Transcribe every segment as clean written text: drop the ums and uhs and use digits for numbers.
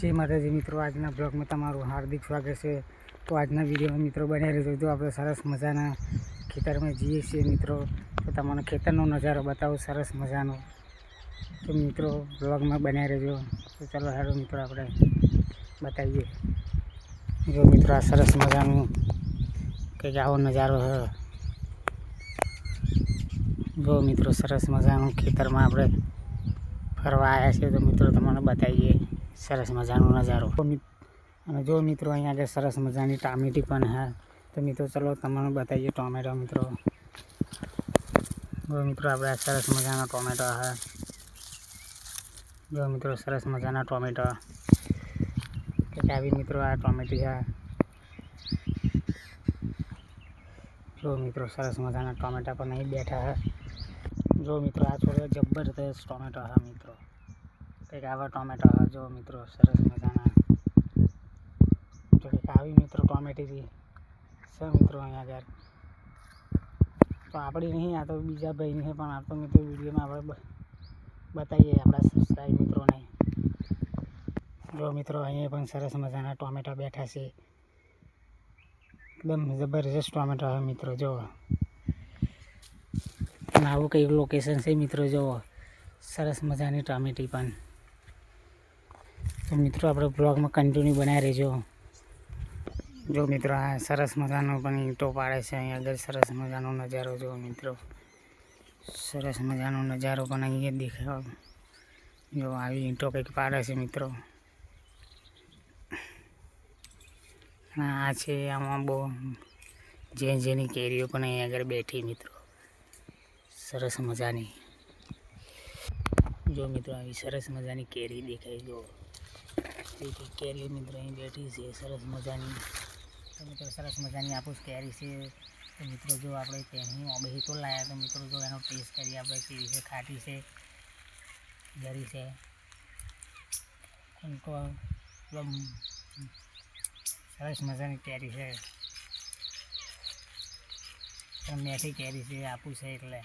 जय माताजी मित्रों, आजना ब्लॉग में तमारू हार्दिक स्वागत है। तो आजना वीडियो में मित्रों बने रहो। जो आप सरस मजाना खेतर में जीए छे मित्रों, तो तमने खेतरनो नजारो बताओ सरस मजानो। तो मित्रों ब्लॉग में बने रहो। तो चलो हेलो मित्रों आप बताइए। जो मित्रों आ सरस मजानो कई आवो नजारो है। जो मित्रों सरस मजानो खेतर में आप फरवा आया छे। तो मित्रों तमने बताइए सरस मजानो नजारो। जो मित्रों अहीं आगे सरस मजानी टामेटी पण है। तो मित्रों चलो तमने बताइए टोमेटो मित्रों। जो मित्रों आप सरस मजाना टोमेटो है। जो मित्रों सरस मजाना टोमेटो कि आवी मित्रों आ टोमेटी है। जो मित्रों सरस मजाना टोमेटा पर नहीं बैठा है। जो मित्रों आ छोड़े जबरदस्त टोमेटो है मित्रों। कई आवा टोमेटो है। जो मित्रों सरस मजाना जो कि आवी मित्रों टोमेटी भी से मित्रों अहीं आगे तो आपणी नहीं आ तो बीजा भाई नहीं है। पण आप तो मित्रों वीडियो में आप बताइए अपना सब्सक्राइब मित्रों ने। जो मित्रों अहीं पण सरस मजाना टोमेटा बैठा से एकदम जबरदस्त टोमेटो है मित्रों। जो आવું कई लोकेशन से मित्रों जो सरस मजानी टोमेटी पण। तो मित्रों अपने ब्लॉग में कंटिन्यू बनाए रहो। जो मित्रों आ सरस मजानो पण ईंटो पाड़े से अहीं आगे सरस मजानो नजारो। जो मित्रों सरस मजानो नजारो पण अहीं देखायो। जो आवी ईंटो कईक पाड़े से मित्रों। आ छे आमां बो जेनी केरीओ पण अहीं आगे बैठी मित्रों सरस मजानी। जो मित्रों आवी सरस मजानी केरी देखाई। जो केरी मित्रों अहीं बैठी से सरस मजानी। तो मित्रों सरस मजानी आपूस केरी से। तो मित्रों जो आपणे तेनी ओबही तो लाया। तो मित्रों जो एनो टेस्ट करिए आपणे केवी से, खाटी से, जरी से, उनको एकदम सरस मजानी केरी है। तो मीठी केरी से आपूस है एटले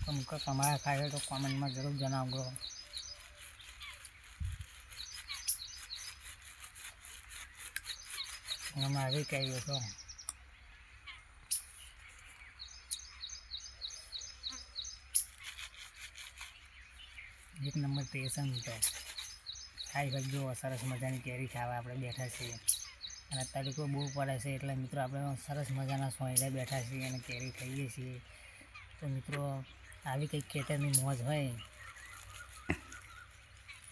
उनको कमाया खाए तो कमेंट में जरूर जणावजो। हमारी कही तो एक नंबर टेस्ट मित्रों खाई सकजो। सरस मजानी केरी खावा आपणे बैठा छीए अने तड़को बहु पड़े छे एटले मित्रों आपणे सरस मजाना सोयडे बैठा छीए अने केरी खाईए छीए। तो मित्रों आवी कई खेतरनी मौज होय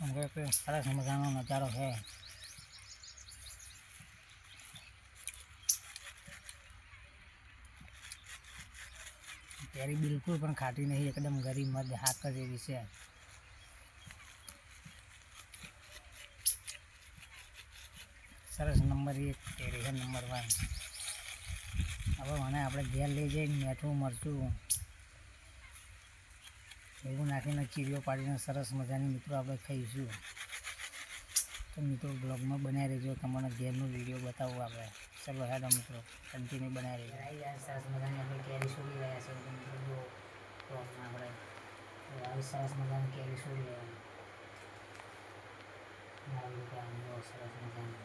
अने सरस मजानो नजारो है। केरी बिल्कुल पण खाटी नहीं, एकदम गरी मध हाक जेवी छे। सरस नंबर 1 केरी है नंबर 1। हवे मने आपणे घेर लई जईने मीठुं मरचुं એવું નાખીને ચીરીઓ પાડીને સરસ મજાની મિત્રો આપણે ખાઈશું। તો મિત્રો બ્લોગમાં બનાવી રહેજો, તમને ઘેરનો વિડીયો બતાવું આપણે। ચલો હેડો મિત્રો કન્ટિન્યુ બનાવી રહેજો। યાર સરસ મજાની આપણે કેરી છોડી રહ્યા છે તો મિત્રો જો બ્લોગમાં આપણે આવી સરસ મજાની કેરી છોડી રહ્યા સરસ મજાની।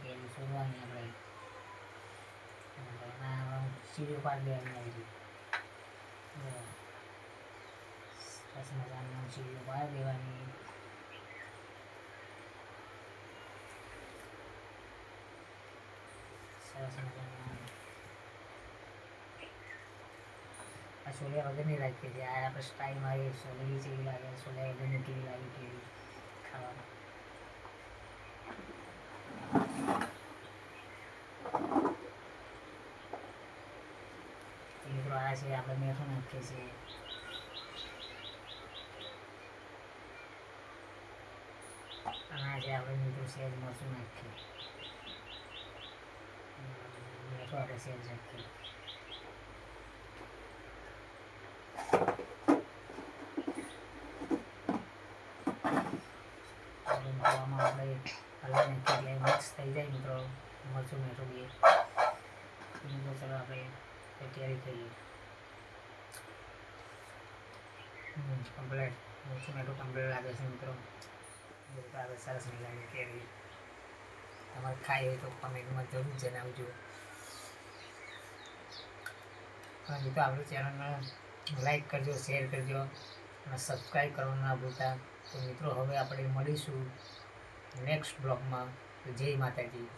કેરી છોડવાની આપણે ચીરીઓ પાડી દેવાની। સરસ મજાની ચીરીઓ પાડી દેવાની। સરસ મજાના આ છોલે વગરની રાખી છે। આ આપણે સ્ટાઈલ મારી છોલેની જેવી લાગે, છોલે વગરની કેવી લાગે કેવી ખાવામાં। મિત્રો આ છે આપણે મીઠું નાખીએ છીએ। અને આ છે આપણે મીઠું સેજ મરચું નાખીએ, મીઠું આપણે સેજ નાખીએ। આપણે હલાવી નાખીએ એટલે મિક્સ થઈ જાય મિત્રો મરચું મીઠું બે। કેરી થઈ ગઈ કમ્પ્લેટ. ટમેટો કમ્પ્લેટ લાગે છે મિત્રો. આવે સરસ મજાની કેરી. તમારે ખાઈ હોય તો કમેન્ટમાં જરૂર જણાવજો. અને મિત્રો આપણી ચેનલને લાઈક કરજો, શેર કરજો અને સબસ્ક્રાઈબ કરવાનું ના ભૂલતા. તો મિત્રો હવે આપણે મળીશું નેક્સ્ટ બ્લોગમાં. જય માતાજી.